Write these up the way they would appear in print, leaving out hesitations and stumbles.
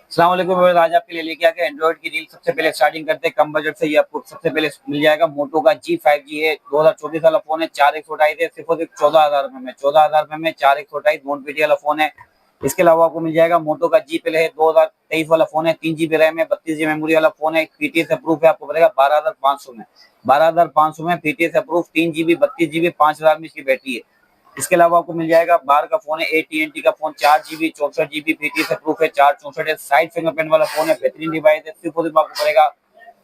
अस्सलाम वालेकुम। आज आपके लिए लेके आ गए एंड्रॉइड की डील। सबसे पहले स्टार्टिंग करते हैं कम बजट से। ये आपको सबसे पहले मिल जाएगा मोटो का G5G है, 2024 वाला फोन है। 4128 है, सिर्फ और सिर्फ 14,000 रुपए में। 14,000 रुपए में 4128 नॉन पीटी वाला फोन है। इसके अलावा आपको मिल जाएगा मोटो का G प्ले है, 2023 वाला फोन है। 3 GB रैम है, 32 GB मेमोरी वाला फोन है। पीटीएस अप्रूव है, आपको पड़ेगा 12,500 में। 12,500 में पीटीएस अप्रूव, 3 GB 32 GB 5,000 में इसकी बैटरी है। इसके अलावा आपको मिल जाएगा बाहर का फोन है, AT&T का phone, 4 GB 64 GB PTS approve है, 464 है। साइड फिंगरप्रिंट वाला फोन है, बेहतरीन डिवाइस है। सिर्फ और सिर्फ आपको पड़ेगा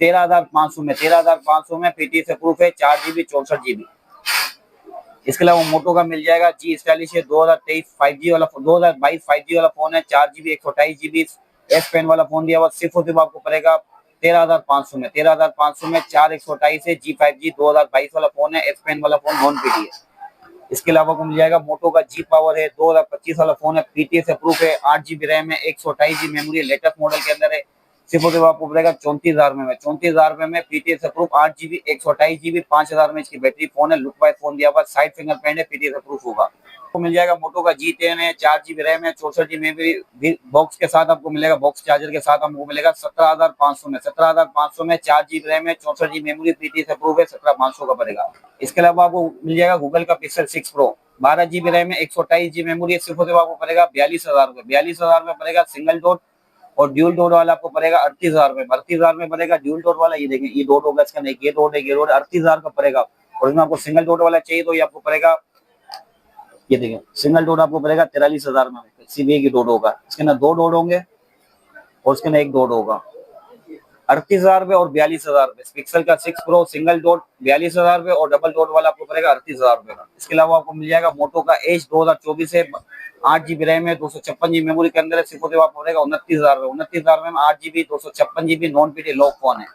13,500 में। 13,500 में पीटीएस अप्रूव है, 4 GB 64 GB। इसके अलावा मोटो का मिल जाएगा G स्टाइलिश है, 2023 5G वाला 2022 5G वाला फोन है। 4 GB 128 GB एस पेन वाला फोन दिया हुआ। सिर्फ और सिर्फ आपको पड़ेगा 13,500 में। 13,500 में 4128 है। G5G 2022 वाला फोन है, एस पेन वाला फोन, नॉन पीटी है। इसके अलावा को मिल जाएगा मोटो का G पावर है, 2025 वाला फोन है। पीटीएस अप्रूव है, 8 GB रैम है, 128 GB मेमोरी है, लेटेस्ट मॉडल के अंदर है। सिर्फ और सिर्फ आपको पड़ेगा 34,000 में। 34,000 में पीटीएस अप्रूव, 8 GB 128 GB 5,000 में इसकी बैटरी फोन है। लुक वाइज फोन दिया हुआ, साइड फिंगरप्रिंट है, पीटीएस अप्रूव होगा। आपको मिल जाएगा मोटो का G10 है, 4 GB रैम है, 64 GB मेमोरी। बॉक्स के साथ आपको मिलेगा, बॉक्स चार्जर के साथ आपको मिलेगा 17,500 में। 17,500 में 4 GB रैम है, 64 GB मेमोरी, पीटीएस अप्रूव है, 17,500 का पड़ेगा। इसके अलावा आपको मिल जाएगा गूगल का Pixel 6 Pro, 12 GB रैम है, 128 GB मेमोरी है। सिर्फ और सिर्फ आपको पड़ेगा 42,000 रुपए। 42,000 में पड़ेगा सिंगल डोर, और ड्यूल डोर वाला आपको पड़ेगा 38,000 रुपए। 38,000 में पड़ेगा ड्यूल डोर वाला। ये देखें, ये डोर होगा, इसका नहीं, ये डोर है, ये डोर 38,000 का पड़ेगा। और इसमें आपको सिंगल डोर वाला चाहिए तो ये आपको पड़ेगा, ये देखें, सिंगल डोर आपको पड़ेगा 43,000 में। सीबीए की डोर होगा, इसके अंदर 2 डोर होंगे और इसके अंदर 1 डोर होगा। 38,000 रुपए और 42,000 रुपए। पिक्सल का 6 प्रो सिंगल डोर 42,000 रुपए, और डबल डोर वाला आपको पड़ेगा 38,000 रुपए का। इसके अलावा आपको मिल जाएगा मोटो का एज 2024 है, 8 GB रैम है, 256 GB मेमोरी के अंदर है। सिर्फ आपको पड़ेगा 29,000 रुपए। 29,000 में 8 GB 256 GB non PT lock phone है।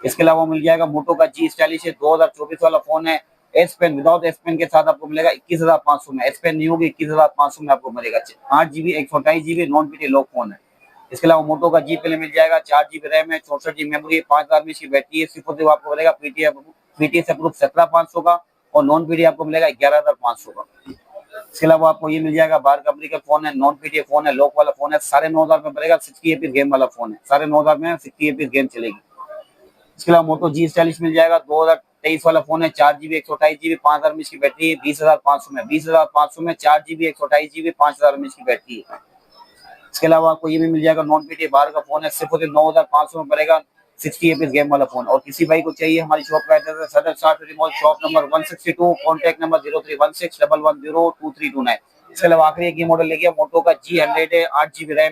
इसके अलावा मिल जाएगा मोटो का G स्टाइलिश है, 2024 वाला फोन है। S pen without S pen के साथ आपको मिलेगा 21,500 में। एस पेन नहीं होगी, 21,500 में आपको मिलेगा। 8 GB 128 GB non PT lock phone है। इसके अलावा मोटो का G प्ले मिल जाएगा, 4 GB रैम है, 64 GB मेमोरी, 5,000 में इसकी बैटरी है। सिर्फ आपको मिलेगा पीटीएस अप्रूव 17,500 का, और नॉन पीटी आपको मिलेगा 11,500 का। इसके अलावा आपको ये मिल जाएगा बाहर कंपनी का फोन है, नॉन पीटी फोन है, लॉक वाला फोन है। 9,500 में पड़ेगा, 60 FPS गेम वाला फोन है। 9,500 में 60 FPS गेम चलेगी। इसके अलावा मोटो G स्टाइलिश मिल जाएगा, 2023 वाला फोन है। 4 GB 128 GB 5,000 में इसकी बैटरी है। 20,500 में। 20,500 में 4 GB 128 GB 5,000 में इसकी बैटरी है। इसके अलावा आपको ये भी मिल जाएगा नॉन पीटी बाहर का फोन है। सिर्फ 9,500 में पड़ेगा, 60 FPS गेम वाला फोन। और किसी भाई को चाहिए, हमारी शॉप का एड्रेस है सदर Shah mall, shop number 162, contact number 0316 110 2329। इसके अलावा आखिरी एक ये मॉडल लेके मोटो का G100 है, 8 GB रैम है,